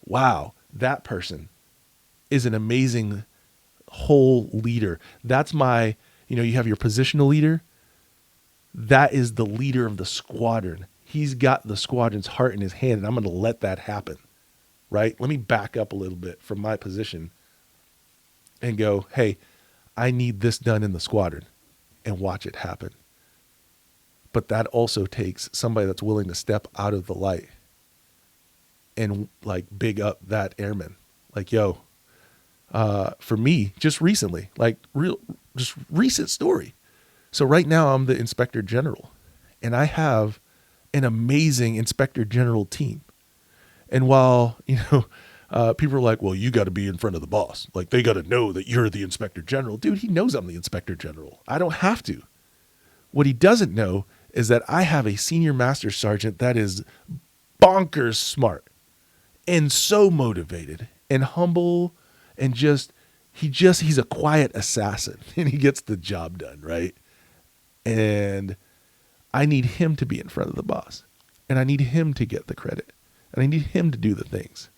wow, that person is an amazing whole leader. That's my, you have your positional leader. That is the leader of the squadron. He's got the squadron's heart in his hand, and I'm going to let that happen, right? Let me back up a little bit from my position and go, hey, I need this done in the squadron, and watch it happen. But that also takes somebody that's willing to step out of the light and like big up that airman. Like, yo, for me, just recently, just recent story. So right now I'm the inspector general, and I have an amazing inspector general team. And while, people are like, well, you got to be in front of the boss. Like, they got to know that you're the inspector general. Dude, he knows I'm the inspector general. I don't have to. What he doesn't know is that I have a senior master sergeant that is bonkers smart and so motivated and humble, and he's a quiet assassin, and he gets the job done, right? And I need him to be in front of the boss, and I need him to get the credit, and I need him to do the things.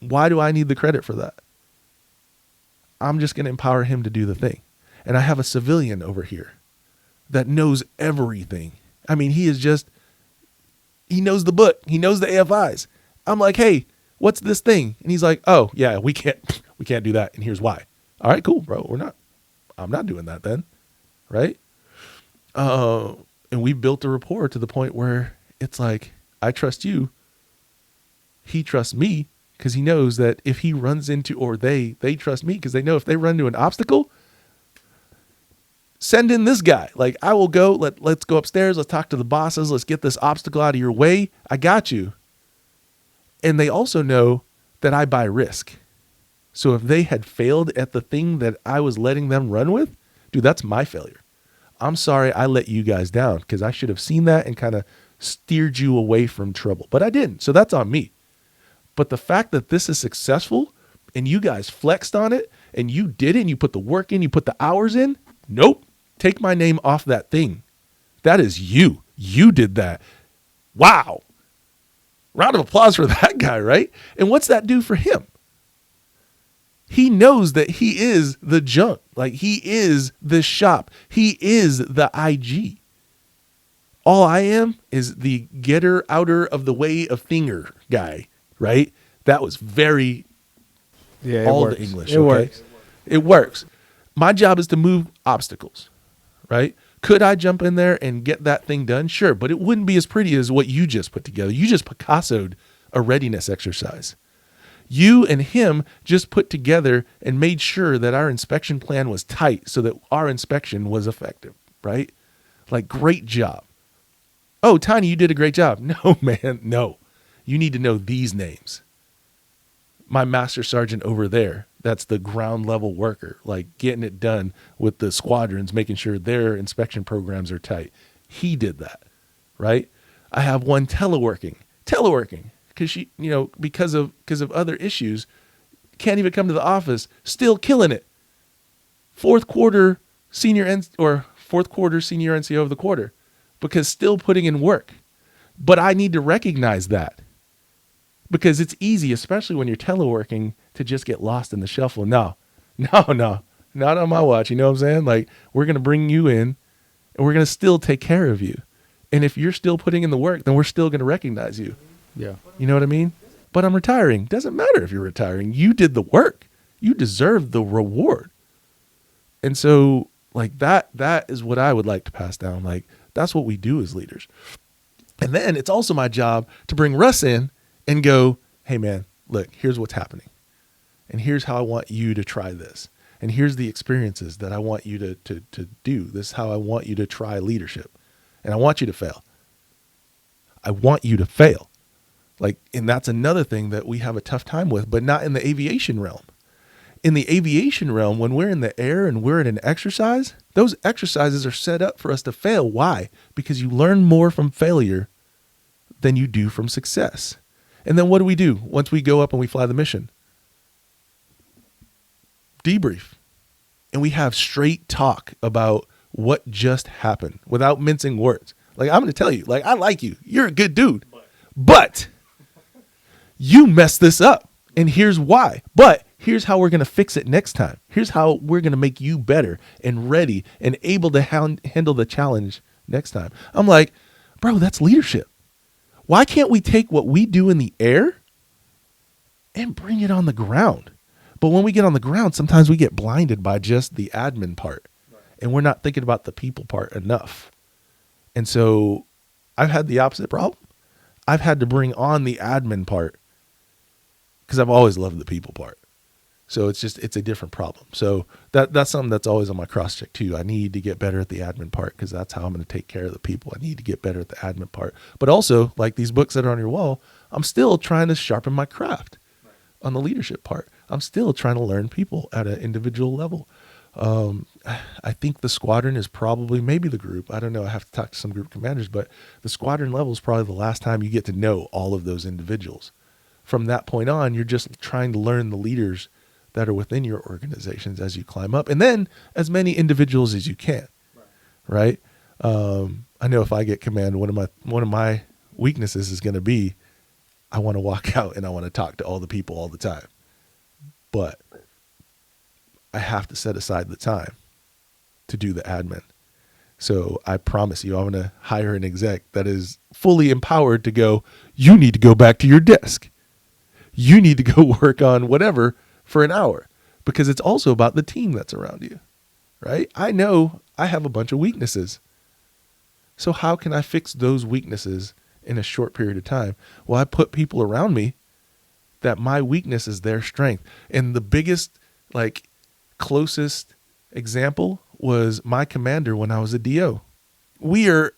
Why do I need the credit for that? I'm just going to empower him to do the thing. And I have a civilian over here that knows everything. I mean, he knows the book. He knows the AFIs. I'm like, hey, what's this thing? And he's like, oh yeah, we can't do that. And here's why. All right, cool, bro. I'm not doing that then. Right. And we built a rapport to the point where it's like, I trust you. He trusts me because he knows that if he runs into, or they trust me because they know if they run into an obstacle, send in this guy. Like, I will go, let's go upstairs. Let's talk to the bosses. Let's get this obstacle out of your way. I got you. And they also know that I buy risk. So if they had failed at the thing that I was letting them run with, dude, that's my failure. I'm sorry I let you guys down because I should have seen that and kind of steered you away from trouble. But I didn't. So that's on me. But the fact that this is successful and you guys flexed on it and you did it and you put the work in, you put the hours in, nope. Take my name off that thing. That is you. You did that. Wow. Round of applause for that guy, right? And what's that do for him? He knows that he is the junk. Like, he is the shop. He is the IG. All I am is the getter outer of the way of thinger guy, right? That was very all the English. It works. It works. My job is to move obstacles, right? Could I jump in there and get that thing done? Sure, but it wouldn't be as pretty as what you just put together. You just Picasso'd a readiness exercise. You and him just put together and made sure that our inspection plan was tight so that our inspection was effective, right? Like, great job. Oh, Tyni, you did a great job. No, man, no. You need to know these names. My master sergeant over there, that's the ground level worker, like getting it done with the squadrons, making sure their inspection programs are tight. He did that, right? I have one teleworking because she, because of other issues, can't even come to the office, still killing it. Fourth quarter senior NCO of the quarter, because still putting in work. But I need to recognize that. Because it's easy, especially when you're teleworking, to just get lost in the shuffle. No, not on my watch. You know what I'm saying? Like, we're going to bring you in and we're going to still take care of you. And if you're still putting in the work, then we're still going to recognize you. Yeah. You know what I mean? But I'm retiring. Doesn't matter if you're retiring. You did the work. You deserve the reward. And so, like, that is what I would like to pass down. Like, that's what we do as leaders. And then it's also my job to bring Russ in and go, hey man, look, here's what's happening. And here's how I want you to try this. And here's the experiences that I want you to do. This is how I want you to try leadership. And I want you to fail. I want you to fail. Like, and that's another thing that we have a tough time with, but not in the aviation realm. In the aviation realm, when we're in the air and we're in an exercise, those exercises are set up for us to fail. Why? Because you learn more from failure than you do from success. And then what do we do once we go up and we fly the mission? Debrief. And we have straight talk about what just happened without mincing words. Like, I'm going to tell you, like, I like you. You're a good dude. But You messed this up, and here's why. But here's how we're going to fix it next time. Here's how we're going to make you better and ready and able to handle the challenge next time. I'm like, bro, that's leadership. Why can't we take what we do in the air and bring it on the ground? But when we get on the ground, sometimes we get blinded by just the admin part, and we're not thinking about the people part enough. And so I've had the opposite problem. I've had to bring on the admin part because I've always loved the people part. So it's a different problem. So that's something that's always on my cross check too. I need to get better at the admin part because that's how I'm going to take care of the people. I need to get better at the admin part. But also, like these books that are on your wall, I'm still trying to sharpen my craft on the leadership part. I'm still trying to learn people at an individual level. I think the squadron is probably, maybe the group, I don't know, I have to talk to some group commanders, but the squadron level is probably the last time you get to know all of those individuals. From that point on, you're just trying to learn the leaders that are within your organizations as you climb up, and then as many individuals as you can, right? I know if I get command, one of my weaknesses is going to be, I want to walk out and I want to talk to all the people all the time, but I have to set aside the time to do the admin. So I promise you, I'm going to hire an exec that is fully empowered to go, you need to go back to your desk. You need to go work on whatever for an hour, because it's also about the team that's around you, right? I know I have a bunch of weaknesses. So how can I fix those weaknesses in a short period of time? Well, I put people around me that my weakness is their strength. And the biggest, closest example was my commander when I was a DO. We are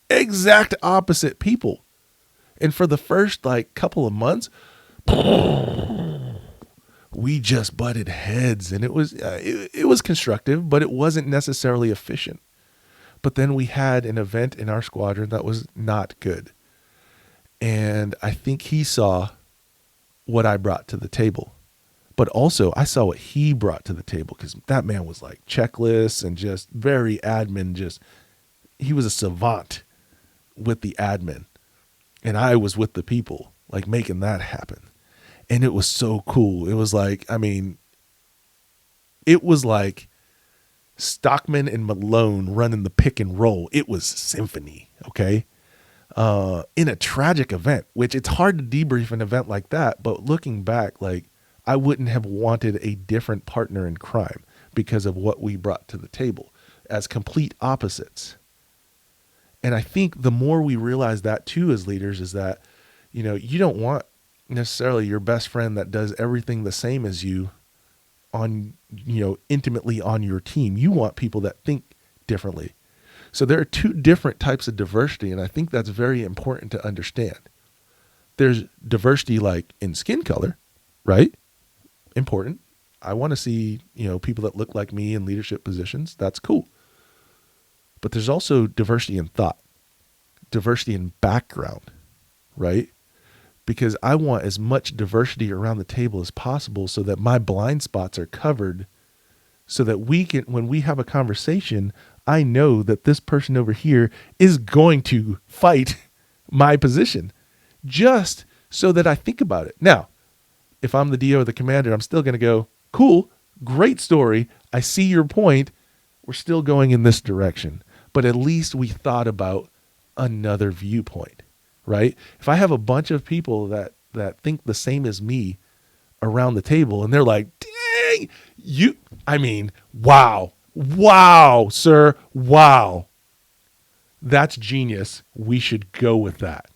exact opposite people. And for the first couple of months, we just butted heads, and it was constructive, but it wasn't necessarily efficient. But then we had an event in our squadron that was not good. And I think he saw what I brought to the table. But also I saw what he brought to the table, because that man was like checklists and just very admin, he was a savant with the admin. And I was with the people, making that happen. And it was so cool. It was it was like Stockman and Malone running the pick and roll. It was symphony, okay? In a tragic event, which it's hard to debrief an event like that, but looking back, I wouldn't have wanted a different partner in crime because of what we brought to the table as complete opposites. And I think the more we realize that too as leaders is that, you don't want necessarily your best friend that does everything the same as you on, intimately on your team. You want people that think differently. So there are two different types of diversity, and I think that's very important to understand. There's diversity in skin color, right? Important. I want to see, people that look like me in leadership positions. That's cool. But there's also diversity in thought, diversity in background, right? Because I want as much diversity around the table as possible so that my blind spots are covered, so that we can, when we have a conversation, I know that this person over here is going to fight my position, just so that I think about it. Now, if I'm the DO or the commander, I'm still going to go, cool, great story. I see your point. We're still going in this direction, but at least we thought about another viewpoint, right? If I have a bunch of people that think the same as me around the table and they're like, dang, wow, sir, wow. That's genius. We should go with that.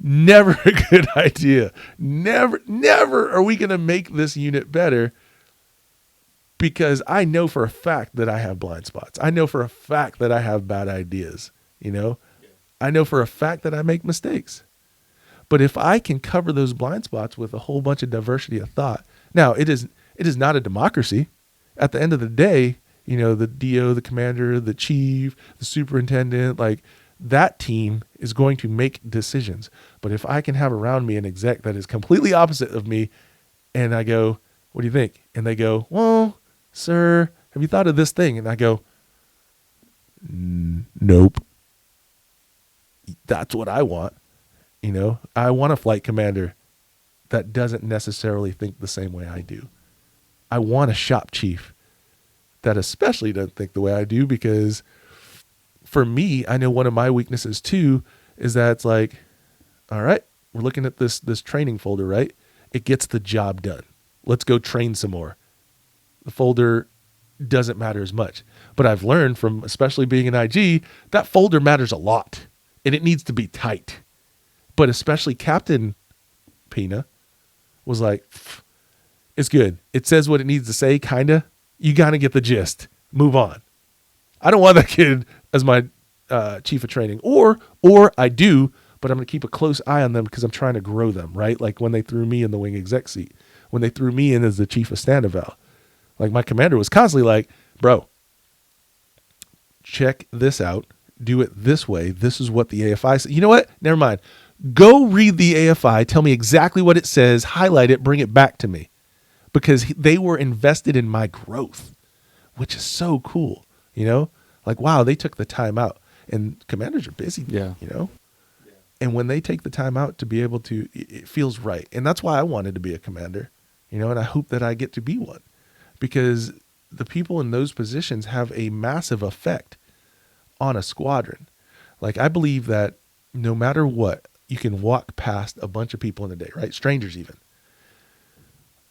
Never a good idea. Never are we going to make this unit better, because I know for a fact that I have blind spots. I know for a fact that I have bad ideas, I know for a fact that I make mistakes. But if I can cover those blind spots with a whole bunch of diversity of thought, now it is not a democracy. At the end of the day, the DO, the commander, the chief, the superintendent, that team is going to make decisions. But if I can have around me an exec that is completely opposite of me, and I go, what do you think? And they go, well, sir, have you thought of this thing? And I go, nope. That's what I want. I want a flight commander that doesn't necessarily think the same way I do. I want a shop chief that especially doesn't think the way I do, because for me, I know one of my weaknesses too is that it's like, all right, we're looking at this training folder, right? It gets the job done. Let's go train some more. The folder doesn't matter as much. But I've learned from, especially being an IG, that folder matters a lot and it needs to be tight. But especially Captain Pina was like, it's good. It says what it needs to say, kind of. You got to get the gist. Move on. I don't want that kid as my chief of training. Or I do, but I'm going to keep a close eye on them because I'm trying to grow them, right? Like when they threw me in the wing exec seat, when they threw me in as the chief of stand-eval, like my commander was constantly like, bro, check this out. Do it this way. This is what the AFI says. You know what? Never mind. Go read the AFI. Tell me exactly what it says. Highlight it. Bring it back to me. Because they were invested in my growth, which is so cool. Like, wow, they took the time out. And commanders are busy, And when they take the time out to be able to, it feels right. And that's why I wanted to be a commander, and I hope that I get to be one, because the people in those positions have a massive effect on a squadron. Like, I believe that no matter what, you can walk past a bunch of people in a day, right? Strangers even.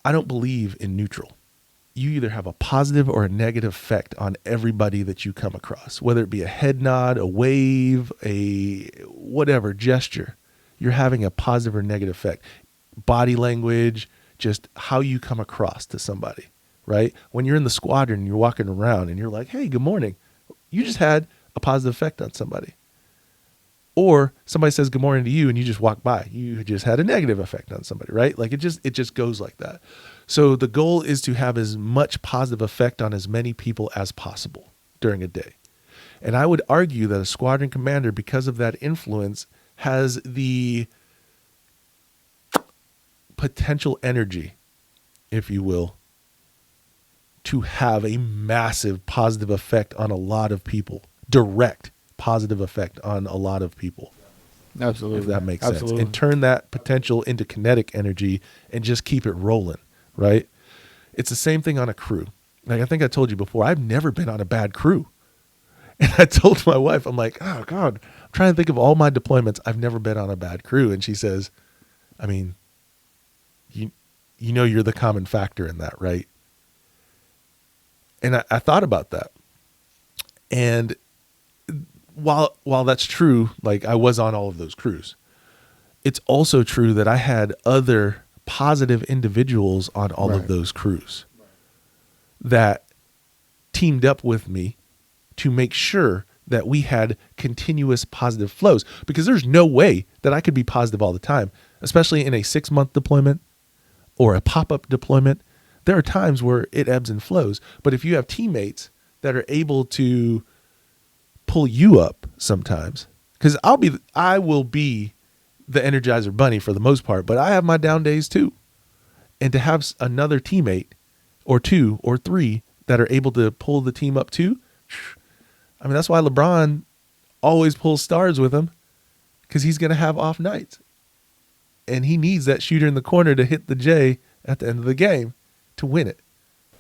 I don't believe in neutral. You either have a positive or a negative effect on everybody that you come across, whether it be a head nod, a wave, a whatever gesture. You're having a positive or negative effect. Body language, just how you come across to somebody, right? When you're in the squadron, you're walking around and you're like, hey, good morning. You just had a positive effect on somebody. Or somebody says good morning to you and you just walk by. You just had a negative effect on somebody, right? Like it just goes like that. So the goal is to have as much positive effect on as many people as possible during a day. And I would argue that a squadron commander, because of that influence, has the potential energy, if you will, to have a massive positive effect on a lot of people. Direct positive effect on a lot of people. Absolutely. If that makes sense. And turn that potential into kinetic energy and just keep it rolling, right? It's the same thing on a crew. Like I think I told you before, I've never been on a bad crew. And I told my wife, I'm like, oh God, I'm trying to think of all my deployments. I've never been on a bad crew. And she says, I mean, you're the common factor in that, right? And I thought about that. And while that's true, like I was on all of those crews, it's also true that I had other positive individuals on all of those crews that teamed up with me to make sure that we had continuous positive flows, because there's no way that I could be positive all the time, especially in a 6-month deployment or a pop-up deployment. There are times where it ebbs and flows, but if you have teammates that are able to pull you up sometimes, because I will be the Energizer Bunny for the most part, but I have my down days too. And to have another teammate or 2 or 3 that are able to pull the team up too, I mean, that's why LeBron always pulls stars with him, because he's going to have off nights. And he needs that shooter in the corner to hit the J at the end of the game to win it.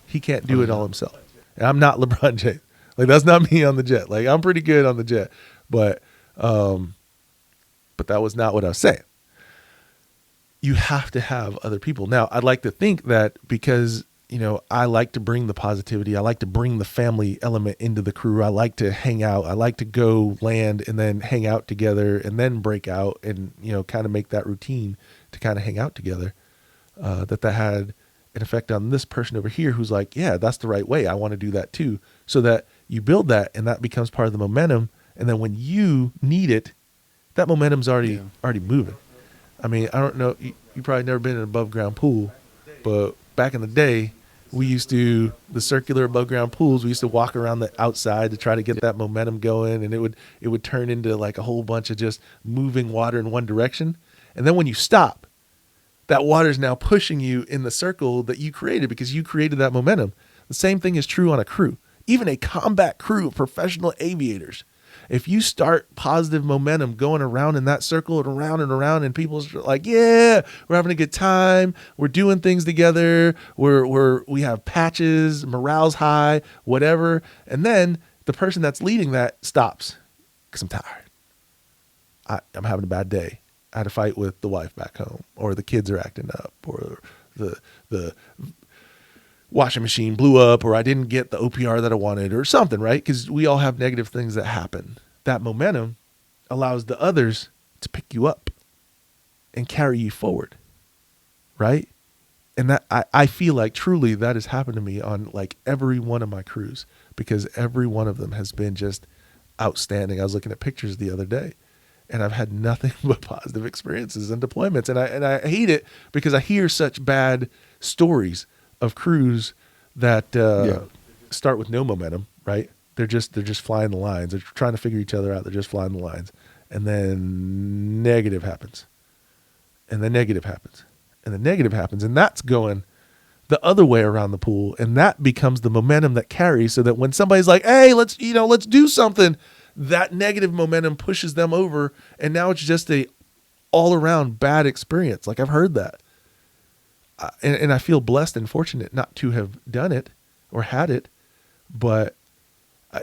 He can't do it all himself. And I'm not LeBron James. Like, that's not me on the jet. Like, I'm pretty good on the jet. But that was not what I was saying. You have to have other people. Now, I'd like to think that because, I like to bring the positivity. I like to bring the family element into the crew. I like to hang out. I like to go land and then hang out together and then break out and, kind of make that routine to kind of hang out together. That had an effect on this person over here who's like, yeah, that's the right way. I want to do that too. So that you build that and that becomes part of the momentum. And then when you need it, that momentum's already moving. I mean, I don't know. You probably never been in an above ground pool, but back in the day, we used to, the circular above ground pools, we used to walk around the outside to try to get that momentum going. And it would turn into like a whole bunch of just moving water in one direction. And then when you stop, that water is now pushing you in the circle that you created because you created that momentum. The same thing is true on a crew. Even a combat crew of professional aviators, If you start positive momentum going around in that circle and around, and people's like, yeah, we're having a good time, we're doing things together, we have patches, morale's high, whatever, and then the person that's leading that stops because I'm tired. I'm having a bad day. I had a fight with the wife back home, or the kids are acting up, or the washing machine blew up, or I didn't get the OPR that I wanted, or something, right? Because we all have negative things that happen. That momentum allows the others to pick you up and carry you forward, right? And that I feel like truly that has happened to me on like every one of my crews, because every one of them has been just outstanding. I was looking at pictures the other day, and I've had nothing but positive experiences and deployments. And I hate it because I hear such bad stories of crews that start with no momentum, right? They're just flying the lines. They're trying to figure each other out. They're just flying the lines. And then negative happens. And then negative happens. And then negative happens. And that's going the other way around the pool. And that becomes the momentum that carries, so that when somebody's like, hey, let's do something, that negative momentum pushes them over. And now it's just a all around bad experience. Like, I've heard that. And I feel blessed and fortunate not to have done it or had it, but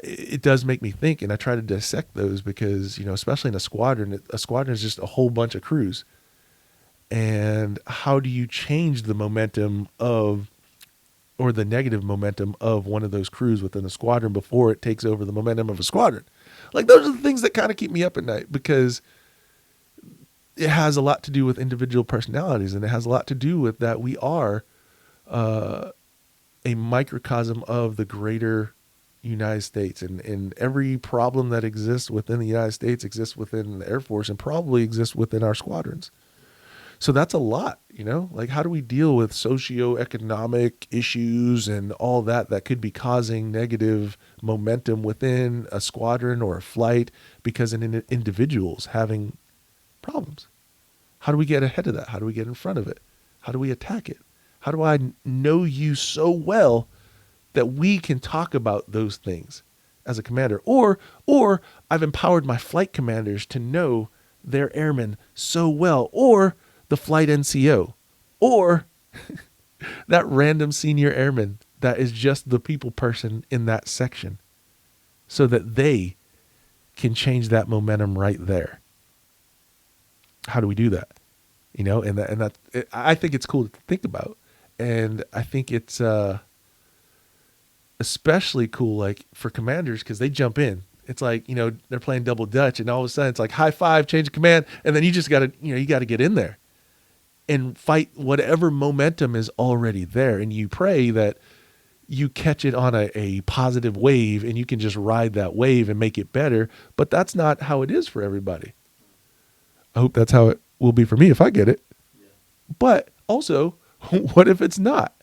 it does make me think, and I try to dissect those because, especially in a squadron is just a whole bunch of crews. And how do you change the momentum or the negative momentum of one of those crews within a squadron before it takes over the momentum of a squadron? Like, those are the things that kind of keep me up at night, because it has a lot to do with individual personalities, and it has a lot to do with that we are a microcosm of the greater United States, and every problem that exists within the United States exists within the Air Force, and probably exists within our squadrons. So that's a lot, like, how do we deal with socioeconomic issues and all that could be causing negative momentum within a squadron or a flight because an individual's having problems? How do we get ahead of that? How do we get in front of it? How do we attack it? How do I know you so well that we can talk about those things as a commander? Or I've empowered my flight commanders to know their airmen so well, or the flight NCO, or that random senior airman that is just the people person in that section, so that they can change that momentum right there. How do we do that? I think it's cool to think about. And I think it's especially cool, like, for commanders, because they jump in. It's like, they're playing double dutch, and all of a sudden it's like high five, change of command. And then you just got to, you got to get in there and fight whatever momentum is already there. And you pray that you catch it on a positive wave, and you can just ride that wave and make it better. But that's not how it is for everybody. I hope that's how it will be for me if I get it. Yeah. But also, what if it's not?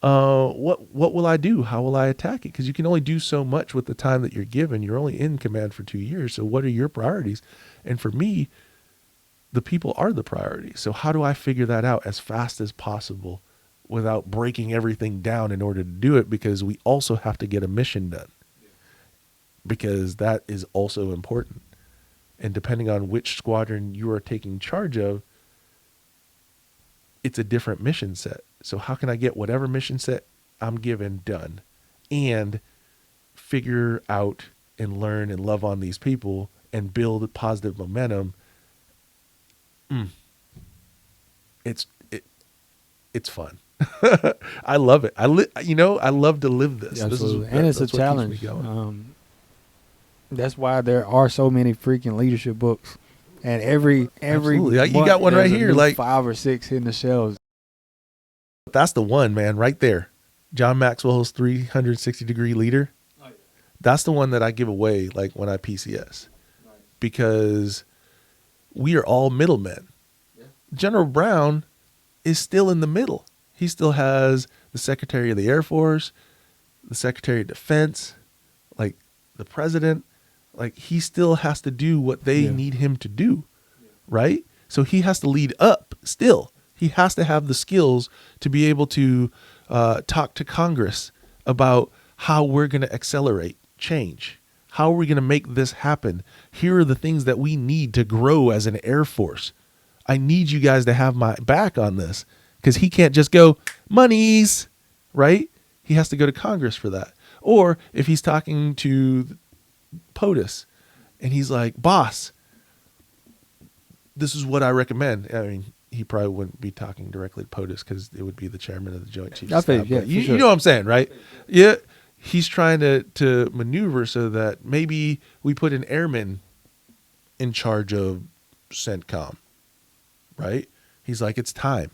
What will I do? How will I attack it? Because you can only do so much with the time that you're given. You're only in command for 2 years. So what are your priorities? And for me, the people are the priority. So how do I figure that out as fast as possible without breaking everything down in order to do it? Because we also have to get a mission done. Yeah. Because that is also important. And depending on which squadron you are taking charge of, it's a different mission set. So how can I get whatever mission set I'm given done and figure out and learn and love on these people and build positive momentum? It's fun. I love it. I love to live this. Yeah, this and it's a challenge. That's why there are so many freaking leadership books, and every like, you got one right here, like 5 or 6 in the shelves. That's the one, man, right there. John Maxwell's 360-degree leader. Oh, yeah. That's the one that I give away, like, when I PCS, nice. Because we are all middlemen. Yeah. General Brown is still in the middle. He still has the Secretary of the Air Force, the Secretary of Defense, like the President. Like, he still has to do what they need him to do, right? So he has to lead up still. He has to have the skills to be able to talk to Congress about how we're going to accelerate change, How are we going to make this happen? Here are the things that we need to grow as an Air Force. I need you guys to have my back on this, because he can't just go, monies, right? He has to go to Congress for that. Or if he's talking to POTUS and he's like, boss, this is what I recommend. I mean, he probably wouldn't be talking directly to POTUS because it would be the chairman of the Joint Chiefs of Staff. Yeah, You know what I'm saying, right? Yeah. He's trying to maneuver so that maybe we put an airman in charge of CENTCOM, right? He's like, it's time.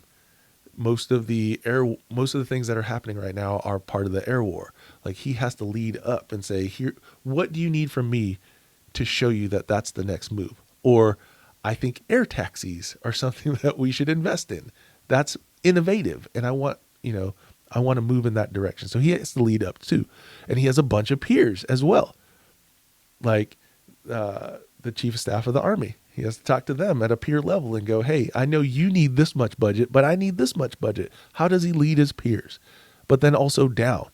Most of the things that are happening right now are part of the air war. Like, he has to lead up and say, here, what do you need from me to show you that that's the next move? Or I think air taxis are something that we should invest in. That's innovative. And I want to move in that direction. So he has to lead up too. And he has a bunch of peers as well. Like the chief of staff of the Army. He has to talk to them at a peer level and go, hey, I know you need this much budget, but I need this much budget. How does he lead his peers? But then also down.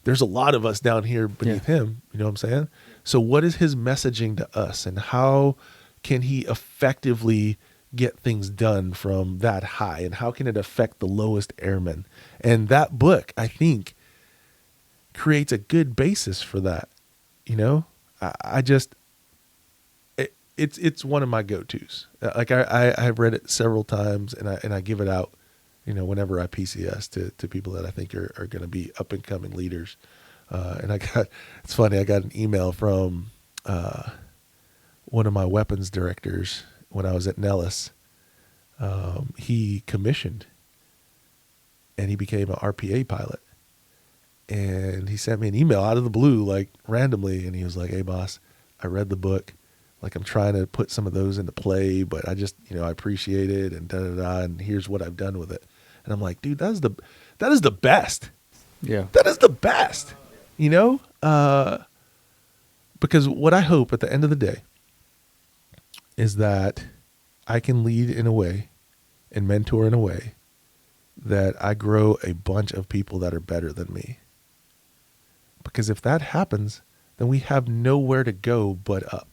There's a lot of us down here beneath him. You know what I'm saying? So what is his messaging to us, and how can he effectively get things done from that high, and how can it affect the lowest airmen? And that book, I think, creates a good basis for that. You know, it's one of my go-tos. Like I've read it several times, and I give it out, whenever I PCS to people that I think are going to be up and coming leaders. And it's funny, I got an email from one of my weapons directors when I was at Nellis. He commissioned and he became an RPA pilot, and he sent me an email out of the blue, like randomly. And he was like, hey boss, I read the book. Like, I'm trying to put some of those into play, but I just, I appreciate it, and and here's what I've done with it. And I'm like, dude, that is the best. Yeah. That is the best, because what I hope at the end of the day is that I can lead in a way and mentor in a way that I grow a bunch of people that are better than me. Because if that happens, then we have nowhere to go but up.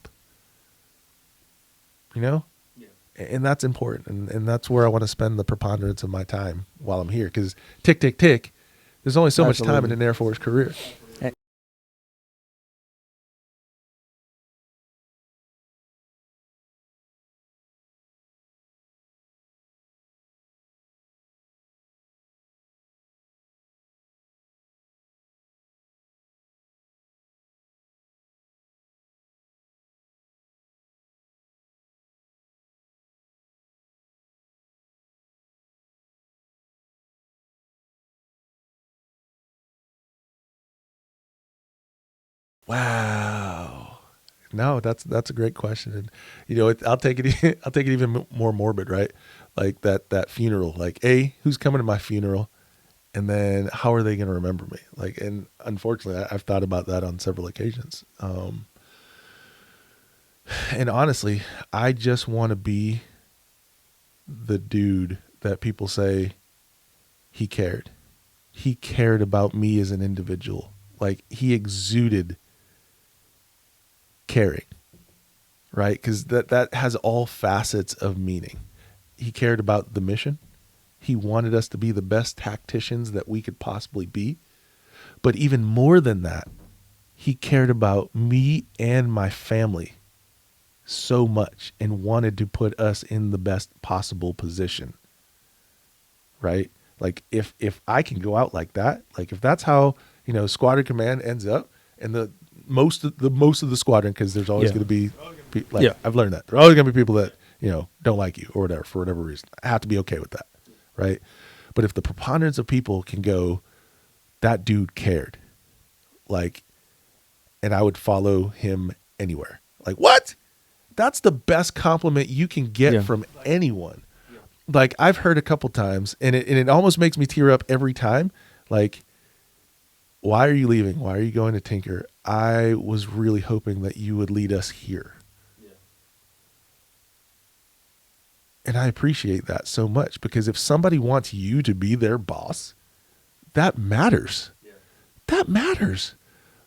And that's important. And that's where I want to spend the preponderance of my time while I'm here. Because tick, tick, tick, there's only so much time in an Air Force career. Wow. No, that's a great question. And I'll take it even more morbid, right? Like that funeral, like, who's coming to my funeral? And then how are they going to remember me? Like, and unfortunately I've thought about that on several occasions. And honestly, I just want to be the dude that people say he cared. He cared about me as an individual. Like, he exuded caring, right? Because that has all facets of meaning. He cared about the mission. He wanted us to be the best tacticians that we could possibly be. But even more than that, he cared about me and my family so much and wanted to put us in the best possible position, right? Like, if I can go out like that, like if that's how, squadron command ends up, and the most of the squadron, because there's always going to be, I've learned that there are always going to be people that, don't like you or whatever, for whatever reason. I have to be okay with that, right? But if the preponderance of people can go, that dude cared, like, and I would follow him anywhere. Like, what? That's the best compliment you can get from anyone. Like, I've heard a couple times, and it almost makes me tear up every time. Like, why are you leaving? Why are you going to Tinker? I was really hoping that you would lead us here. Yeah. And I appreciate that so much, because if somebody wants you to be their boss, that matters. Yeah. That matters.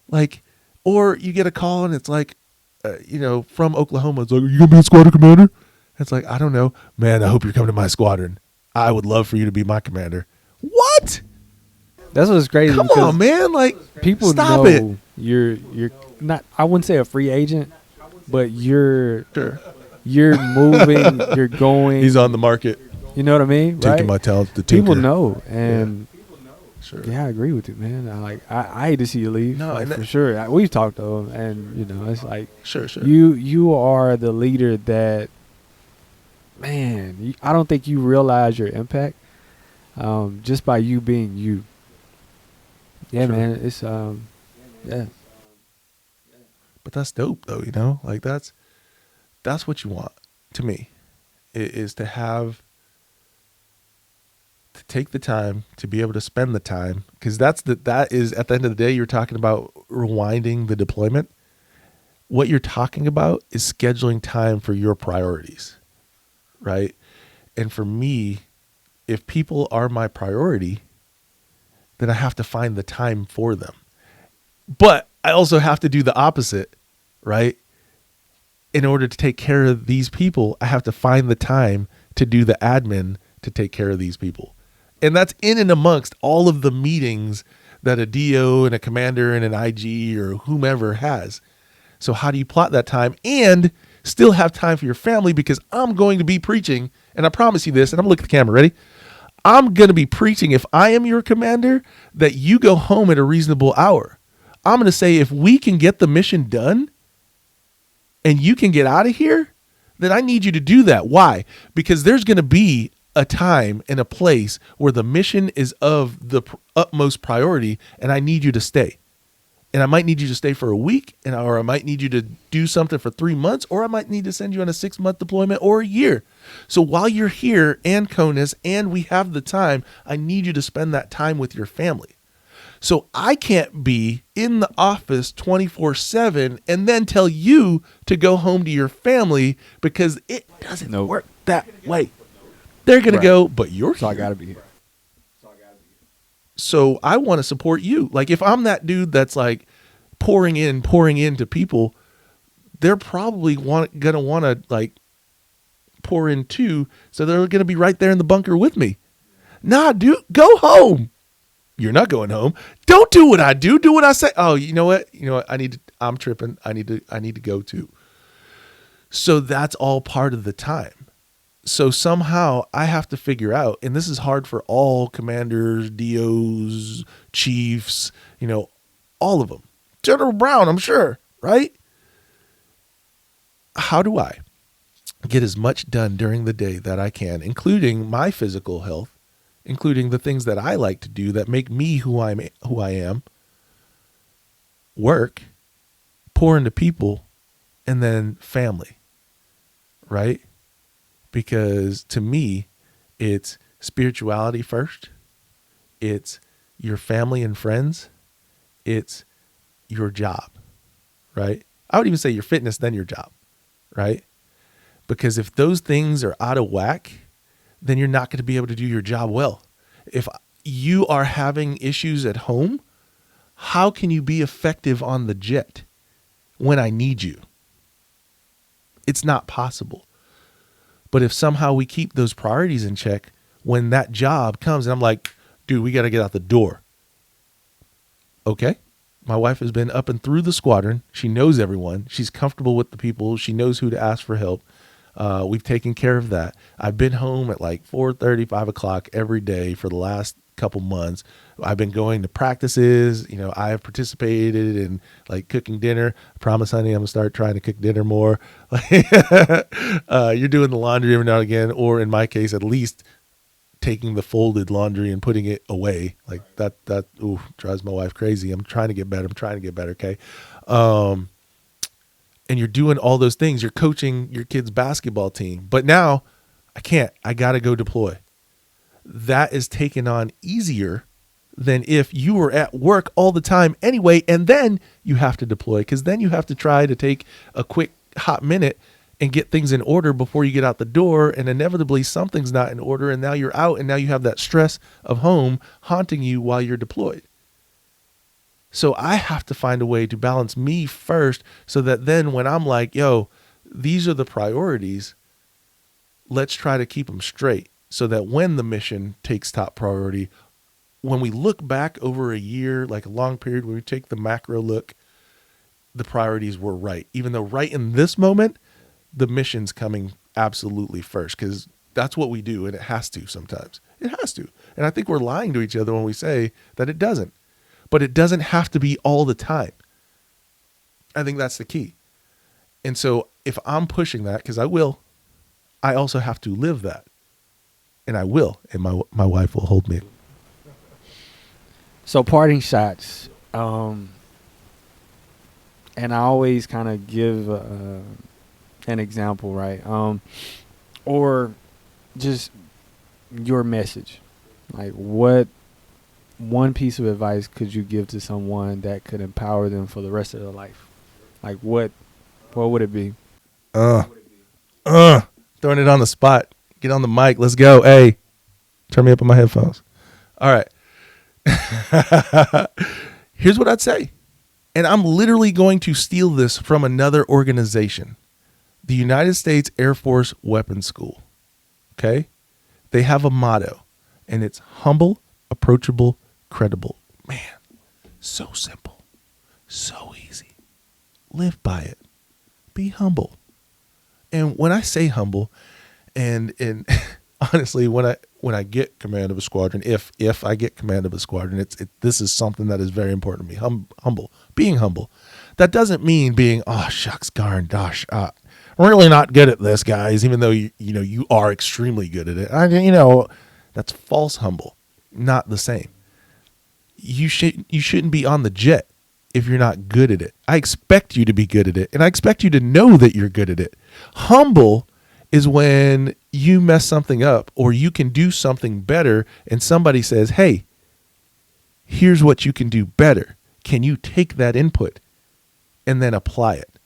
Like, Or you get a call and it's like, from Oklahoma. It's like, are you going to be a squadron commander? It's like, I don't know. Man, I hope you're coming to my squadron. I would love for you to be my commander. What? That's what's crazy. Come because on, man. Like, people stop know it. you're not, I wouldn't say a free agent, but you're Sure. moving, you're going. He's on the market. You know what I mean? Taking right? my talents to tinker. People know, and Sure. yeah, I agree with you, man. I hate to see you leave. No, like, and for sure. We've talked to him, and it's like Sure. you are the leader that, man. I don't think you realize your impact, just by you being you. Yeah, Sure. man. It's yeah. But that's dope, though. Like that's what you want. To me, is to take the time to be able to spend the time, because that is at the end of the day, you're talking about rewinding the deployment. What you're talking about is scheduling time for your priorities, right? And for me, if people are my priority, then I have to find the time for them. But I also have to do the opposite, right? In order to take care of these people, I have to find the time to do the admin to take care of these people. And that's in and amongst all of the meetings that a DO and a commander and an IG or whomever has. So how do you plot that time and still have time for your family? Because I'm going to be preaching, and I promise you this, and I'm going to look at the camera, ready? I'm going to be preaching, if I am your commander, that you go home at a reasonable hour. I'm going to say, if we can get the mission done and you can get out of here, then I need you to do that. Why? Because there's going to be a time and a place where the mission is of the utmost priority, and I need you to stay. And I might need you to stay for a week, or I might need you to do something for 3 months, or I might need to send you on a 6-month deployment or a year. So while you're here and CONUS and we have the time, I need you to spend that time with your family. So I can't be in the office 24/7 and then tell you to go home to your family, because it doesn't work that way. They're going to go, but you're So here. I gotta be here. So I want to support you. Like, if I'm that dude that's like pouring into people, they're probably going to want to like pour in too. So they're going to be right there in the bunker with me. Nah, dude, go home. You're not going home. Don't do what I do. Do what I say. Oh, you know what? I'm tripping. I need to go too. So that's all part of the time. So somehow I have to figure out, and this is hard for all commanders, DOs, chiefs, all of them. General Brown, I'm sure, right? How do I get as much done during the day that I can, including my physical health, including the things that I like to do that make me who I am, work, pour into people, and then family, right? Because to me, it's spirituality first. It's your family and friends. It's your job, right? I would even say your fitness, then your job, right? Because if those things are out of whack, then you're not going to be able to do your job well. If you are having issues at home, how can you be effective on the jet when I need you? It's not possible. But if somehow we keep those priorities in check, when that job comes and I'm like, dude, we got to get out the door. Okay. My wife has been up and through the squadron. She knows everyone. She's comfortable with the people. She knows who to ask for help. We've taken care of that. I've been home at like 4:30, 5 o'clock every day for the last couple months. I've been going to practices. I have participated in like cooking dinner. I promise, honey, I'm gonna start trying to cook dinner more. You're doing the laundry every now and again, or in my case, at least taking the folded laundry and putting it away. Like that drives my wife crazy. I'm trying to get better. Okay. And you're doing all those things. You're coaching your kids' basketball team, but now I can't. I got to go deploy. That is taken on easier than if you were at work all the time anyway, and then you have to deploy, because then you have to try to take a quick hot minute and get things in order before you get out the door, and inevitably something's not in order, and now you're out, and now you have that stress of home haunting you while you're deployed. So I have to find a way to balance me first so that then when I'm like, yo, these are the priorities, let's try to keep them straight so that when the mission takes top priority, when we look back over a year, like a long period, when we take the macro look, the priorities were right. Even though right in this moment, the mission's coming absolutely first, because that's what we do, and it has to sometimes. It has to. And I think we're lying to each other when we say that it doesn't. But it doesn't have to be all the time. I think that's the key. And so if I'm pushing that, because I will, I also have to live that. And I will. And my wife will hold me. So parting shots. And I always kind of give an example, right? Or just your message. Like, what one piece of advice could you give to someone that could empower them for the rest of their life? Like, what would it be? Throwing it on the spot. Get on the mic. Let's go. Hey, turn me up on my headphones. All right. Here's what I'd say. And I'm literally going to steal this from another organization, the United States Air Force Weapons School. Okay? They have a motto, and it's humble, approachable, credible. Man, so simple, so easy. Live by it. Be humble. And when I say humble, and honestly, when I get command of a squadron, if I get command of a squadron, this is something that is very important to me. Humble, being humble. That doesn't mean being, oh shucks, darn, gosh, I'm really not good at this, guys. Even though you are extremely good at it. That's false humble. Not the same. You shouldn't be on the jet if you're not good at it. I expect you to be good at it, and I expect you to know that you're good at it. Humble is when you mess something up or you can do something better and somebody says, hey, here's what you can do better. Can you take that input and then apply it?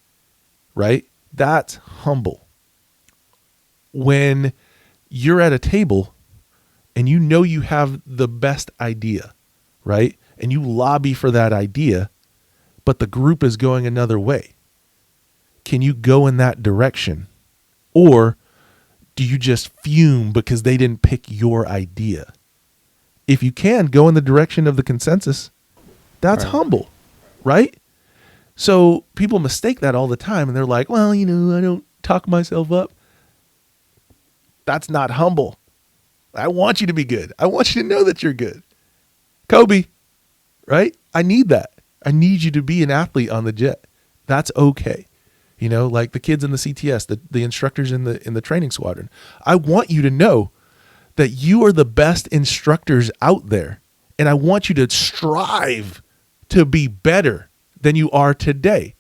Right? That's humble. When you're at a table and you know you have the best idea, right? And you lobby for that idea, but the group is going another way. Can you go in that direction? Or do you just fume because they didn't pick your idea? If you can, go in the direction of the consensus. That's Right. humble, right? So people mistake that all the time, and they're like, well, I don't talk myself up. That's not humble. I want you to be good. I want you to know that you're good. Kobe, right? I need that. I need you to be an athlete on the jet. That's okay. Like the kids in the CTS, the instructors in the training squadron. I want you to know that you are the best instructors out there. And I want you to strive to be better than you are today.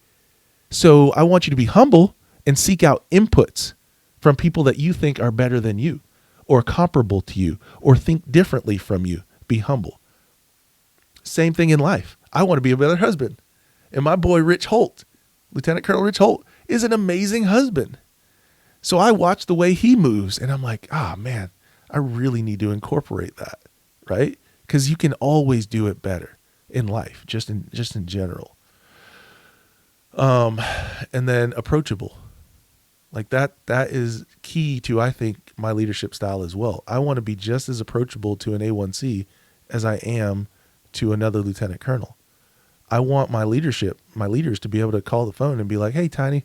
So I want you to be humble and seek out inputs from people that you think are better than you or comparable to you or think differently from you. Be humble. Same thing in life. I want to be a better husband. And my boy, Rich Holt, Lieutenant Colonel Rich Holt, is an amazing husband. So I watch the way he moves and I'm like, man, I really need to incorporate that, right? Because you can always do it better in life, just in general. And then approachable. Like that is key to, I think, my leadership style as well. I want to be just as approachable to an A1C as I am to another lieutenant colonel. I want my leaders to be able to call the phone and be like, hey, Tyni,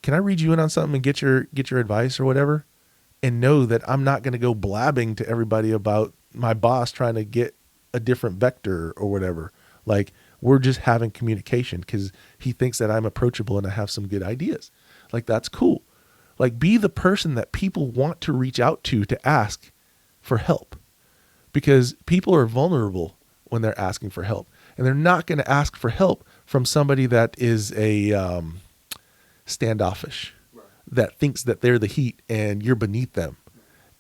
can I read you in on something and get your advice or whatever? And know that I'm not going to go blabbing to everybody about my boss trying to get a different vector or whatever. Like, we're just having communication because he thinks that I'm approachable and I have some good ideas. Like, that's cool. Like, be the person that people want to reach out to ask for help, because people are vulnerable when they're asking for help. And they're not going to ask for help from somebody that is a standoffish, right, that thinks that they're the heat and you're beneath them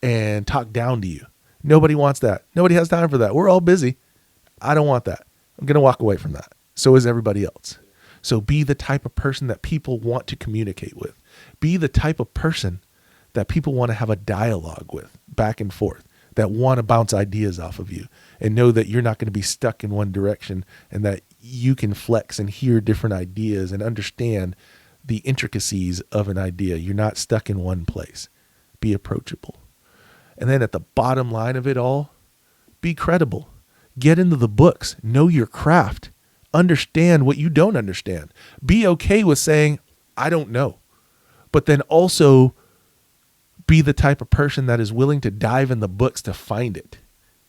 and talk down to you. Nobody wants that. Nobody has time for that. We're all busy. I don't want that. I'm going to walk away from that. So is everybody else. So be the type of person that people want to communicate with. Be the type of person that people want to have a dialogue with, back and forth. that want to bounce ideas off of you, and know that you're not going to be stuck in one direction, and that you can flex and hear different ideas and understand the intricacies of an idea. You're not stuck in one place. Be approachable. And then at the bottom line of it all, be credible. Get into the books. Know your craft. Understand what you don't understand. Be okay with saying, I don't know. But then also be the type of person that is willing to dive in the books to find it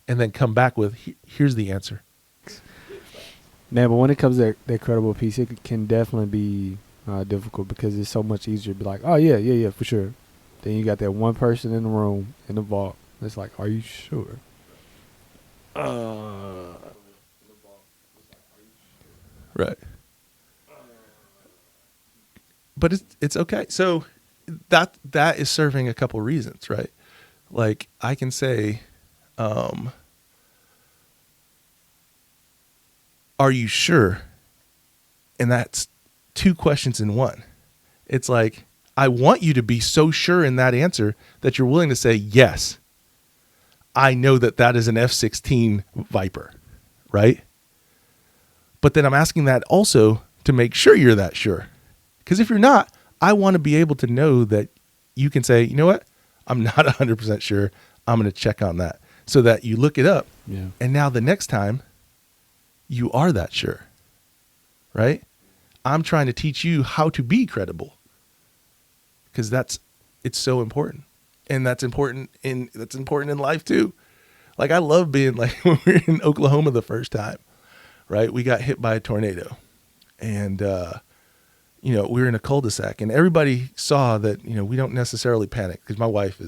and then come back with, here's the answer. Man, but when it comes to that credible piece, it can definitely be difficult because it's so much easier to be like, oh, yeah, for sure. Then you got that one person in the room, in the vault, that's like, are you sure? Right. But it's okay. So that is serving a couple reasons, right? Like I can say, are you sure? And that's two questions in one. It's like, I want you to be so sure in that answer that you're willing to say, yes, I know that is an F-16 Viper, right? But then I'm asking that also to make sure you're that sure. Because if you're not, I want to be able to know that you can say, you know what? I'm not 100% sure. I'm going to check on that. So that you look it up. Yeah. And now the next time, you are that sure, right? I'm trying to teach you how to be credible. Because it's so important. And that's important in life too. Like I love being like when we were in Oklahoma the first time, right? We got hit by a tornado and, we were in a cul-de-sac and everybody saw that, we don't necessarily panic because my wife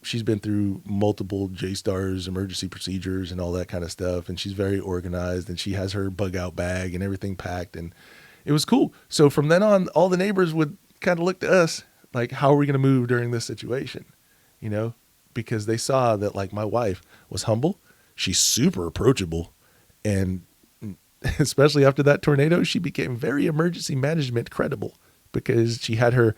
she's been through multiple JSTARS emergency procedures and all that kind of stuff. And she's very organized and she has her bug out bag and everything packed and it was cool. So from then on, all the neighbors would kind of look to us like, how are we going to move during this situation? Because they saw that like my wife was humble. She's super approachable. And especially after that tornado, she became very emergency management credible because she had her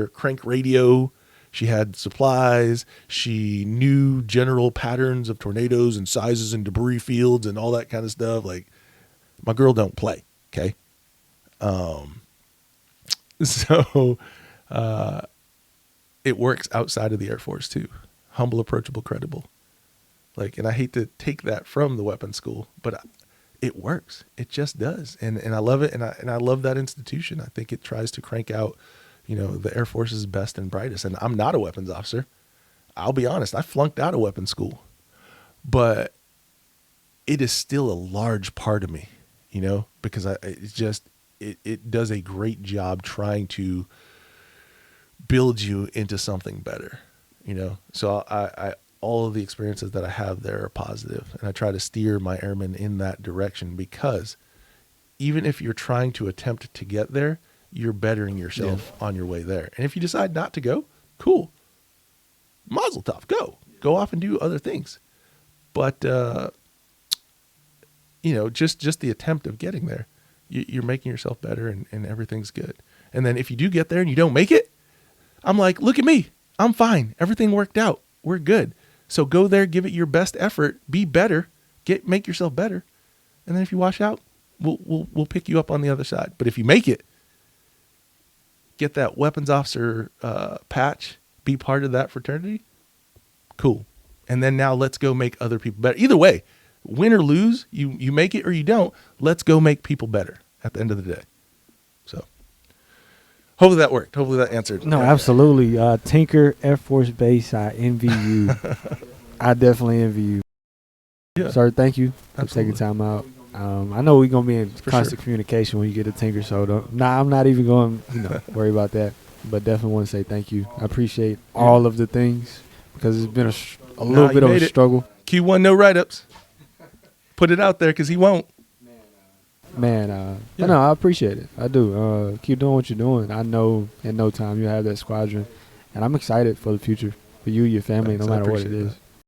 crank radio. She had supplies. She knew general patterns of tornadoes and sizes and debris fields and all that kind of stuff. Like my girl don't play. Okay. So it works outside of the Air Force too. Humble, approachable, credible. Like, and I hate to take that from the weapons school, but it works. It just does. And I love it. And I love that institution. I think it tries to crank out, the Air Force's best and brightest. And I'm not a weapons officer. I'll be honest. I flunked out of weapons school, but it is still a large part of me, because it does a great job trying to build you into something better, So I all of the experiences that I have there are positive, and I try to steer my airmen in that direction because even if you're trying to attempt to get there, you're bettering yourself on your way there. And if you decide not to go, cool. Mazel tov, go off and do other things. But, just the attempt of getting there, you're making yourself better and everything's good. And then if you do get there and you don't make it, I'm like, look at me. I'm fine. Everything worked out. We're good. So go there, give it your best effort, be better, make yourself better. And then if you wash out, we'll pick you up on the other side. But if you make it, get that weapons officer patch, be part of that fraternity. Cool. And then now let's go make other people better. Either way, win or lose, you make it or you don't, let's go make people better at the end of the day. So hopefully that worked. Hopefully that answered. No, absolutely. Tinker, Air Force Base, I envy you. I definitely envy you. Yeah. Sir, thank you for Absolutely. taking time out. I know we're going to be in constant communication when you get a Tinker, so I'm not even going to worry about that. But definitely want to say thank you. I appreciate all of the things because it's been a little bit of a struggle. Q1, no write-ups. Put it out there because he won't. Man, but no, I appreciate it. I do. Keep doing what you're doing. I know in no time you'll have that squadron. And I'm excited for the future for you, your family, Thanks, no matter what it appreciate is. that.